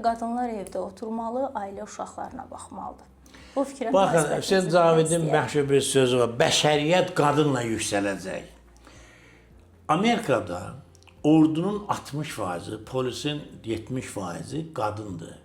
qadınlar evdə oturmalı, ailə uşaqlarına baxmalıdır. Bu fikrə Baxın, Hüseyn Cavidin məşhur bir sözü var. Bəşəriyyət qadınla yüksələcək. Amerikada ordunun 60%, polisin 70%-i qadındır.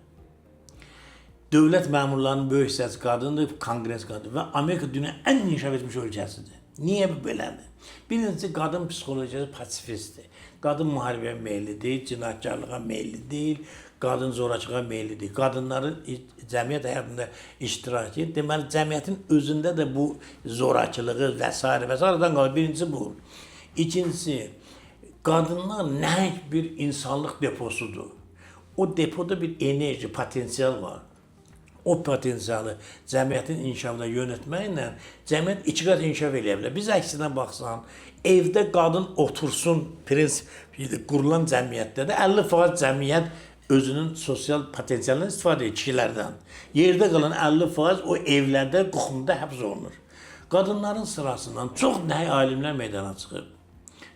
Dövlət məmurlarının böyük hissəsi qadındır, kongres qadındır və Amerika dünyanın ən inkişaf etmiş ölkəsidir. Niyə bu belədir? Birincisi, qadın psixologiyası pasifistdir. Qadın müharibəyə meyilli deyil, cinayətkarlığa meyilli deyil, qadın zorakılığa meyilli deyil. Qadınların cəmiyyət həyatında iştirak edir. Deməli, cəmiyyətin özündə də bu zorakılığı və s. qalır. Birincisi bu. İkincisi, qadınlar nəhəng bir insanlıq deposudur. O depoda bir enerji, potensial var. O potensialı cəmiyyətin inkişafına yönetməklə cəmiyyət iki qat inkişaf edə bilər. Biz əksinə baxsan, evdə qadın otursun prinsipi qurulan cəmiyyətdə də 50% cəmiyyət özünün sosial potensialından istifadə edir kişilərdən. Yerdə qalan 50% o evlərdə, qoxumda həbs olunur. Qadınların sırasından çox nəhəng alimlər meydana çıxıb.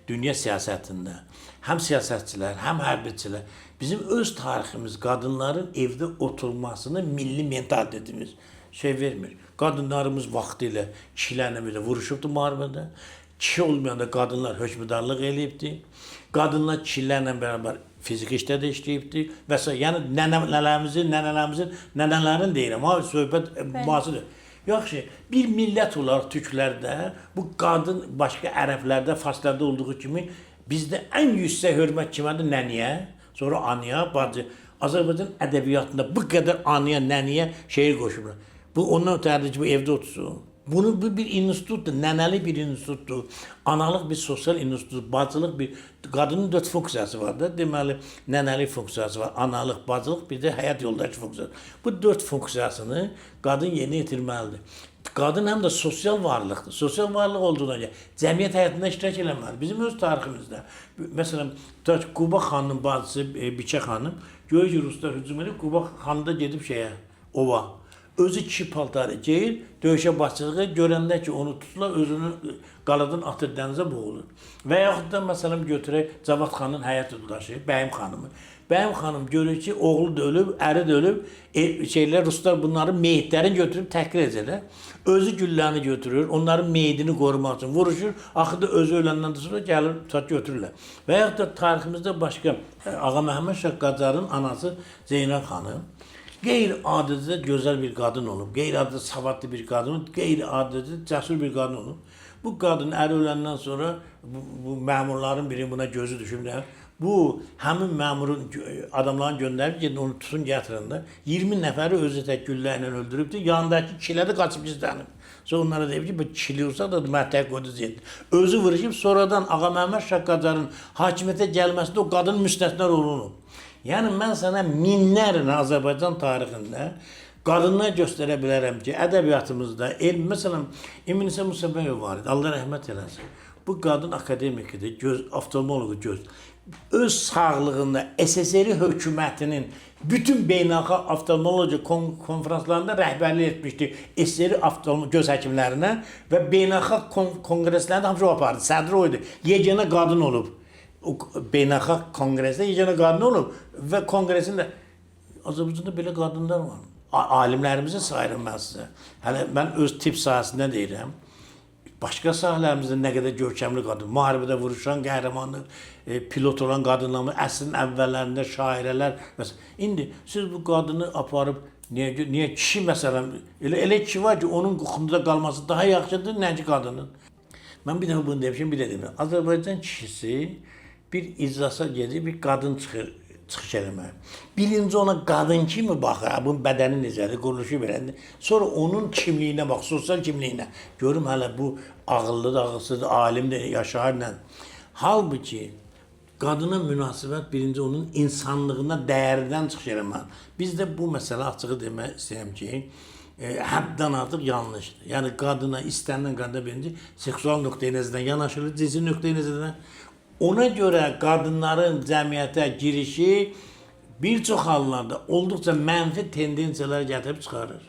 Dünya siyasətində həm siyasətçilər, həm hərbiçilər bizim öz tariximiz qadınların evdə oturmasını milli mentalitetimiz vermir. Qadınlarımız vaxtı ilə kişilərlə belə vuruşubdu müharibədə. Kişi olmayanda qadınlar hökmdarlıq eləyibdi. Qadınlar kişilərlə bərabər fiziki işdə də işləyibdi və s. Yəni nənələrimizin, nənələrin deyirəm, söhbət müasirdir. Yaxşı, bir millət olaraq türklərdə, bu qadın başqa ərəblərdə, farslərdə olduğu kimi bizdə ən yüksək hörmət kimədir? Nəniyə, sonra anıya, bacı. Azərbaycan ədəbiyyatında bu qədər anıya, nəniyə şeir qoşublar. Bu ondan ötəridir ki, bu evdə otursun. Bu bir institutdur, nənəli bir institutdur, analıq bir sosial institutdur, bacılıq bir... Qadının 4 funksiyası var da, deməli, nənəli funksiyası var, analıq, bacılıq, bir də həyat yoldaşı funksiyası. Bu 4 funksiyasını qadın yerinə yetirməlidir. Qadın həm də sosial varlıqdır. Sosial varlıq olduğuna görə cəmiyyət həyatında iştirak eləməlidir. Bizim öz tariximizdə, məsələn, Quba xanının bacısı Bikə xanım, görür ki, Ruslar hücum edib, Quba xanı da gedib ova. Özü kişi paltarı geyir, döyüşə başçılığı görəndə ki, onu tuturlar, özünü qaladan atır, dənizə boğulur. Və yaxud da, məsələn, götürək Cavad xanın həyat yoldaşı, Bəyim xanımı. Bəyim xanım görür ki, oğlu da ölüb, əri də ölüb, Ruslar bunların meyitlərini götürüb təhqir edəcəklər. Özü gülləni götürür, onların meyidini qorumaq üçün vuruşur, axırda özü öləndən sonra gəlir, götürürlər. Və yaxud da tariximizdə başqa, Ağa Məhəmməd Şah Qacarın anası Zeynəb xanım, qeyri-adidə gözəl bir qadın olub, qeyri-adidə savadlı bir qadın olub, qeyri-adidə cəsur bir qadın olub. Bu qadın əri öləndən sonra bu məmurların biri buna gözü düşüblər. Bu, həmin məmurun adamların göndərib, gedin onu tutun gətirəndə 20 nəfəri özü tək güllə ilə öldürübdür, yanındakı kişilər də qaçıb gizlənib. Sonra onlara deyib ki, bu kişili olsa da mətəq qoydu zeydi. Özü vuruşub, sonradan Ağa Məhəmməd Şah Qacarın hakimiyyətə gəlməsində o qadın müstəsna olunub. Yəni, mən sənə minlərlə Azərbaycan tarixində qadınlar göstərə bilərəm ki, ədəbiyyatımızda, məsələn, İmnisə Musabəyov var idi, Allah rəhmət eləsin. Bu qadın akademikidir, oftalmologu göz. Öz sağlığında SSR hökumətinin bütün beynəlxalq oftalmologiya konferanslarında rəhbərlik etmişdi SSR göz həkimlərinə və beynəlxalq konqreslərində hamısı o apardı, sədri oydu, yeganə qadın olub. Beynəlxalq konqresdə yeganə qadın olub və konqresində Azərbaycanda belə qadınlar var. Alimlərimizi sayırım mən sizə. Hələ mən öz tibb sahəsində deyirəm. Başqa sahələrimizdə nə qədər görkəmli qadın, müharibədə vuruşan qəhrəmanlıq, pilot olan qadınlar, əsrin əvvəllərində şairələr. İndi siz bu qadını aparıb, niyə kişi məsələn, elə kişi var ki, onun qoxumda qalması daha yaxşıdır, nəci qadının. Mən bir dəfə bunu demişim, bir də demirəm. Azərbaycan kişisi bir iclasa gedir, bir qadın çıxış eləmək. Birinci ona qadın kimi baxır, bunun bədəni necədir, quruluşu belədir. Sonra onun kimliyinə bax, sosial kimliyinə. Görüm hələ bu ağıllıdır, ağılsızdır, alimdir, yaşayırla. Halbuki qadına münasibət birinci onun insanlığına, dəyərindən çıxış eləmək. Bizdə bu məsələ açığı demək istəyirəm ki, həddən artıq yanlışdır. Yəni qadına, istənilən qadına birinci seksual nöqteyi nəzərdən yanaşılır, cinsi nöqteyi nəzərdən. Ona görə qadınların cəmiyyətə girişi bir çox hallarda olduqca mənfi tendensiyalar gətirib çıxarır.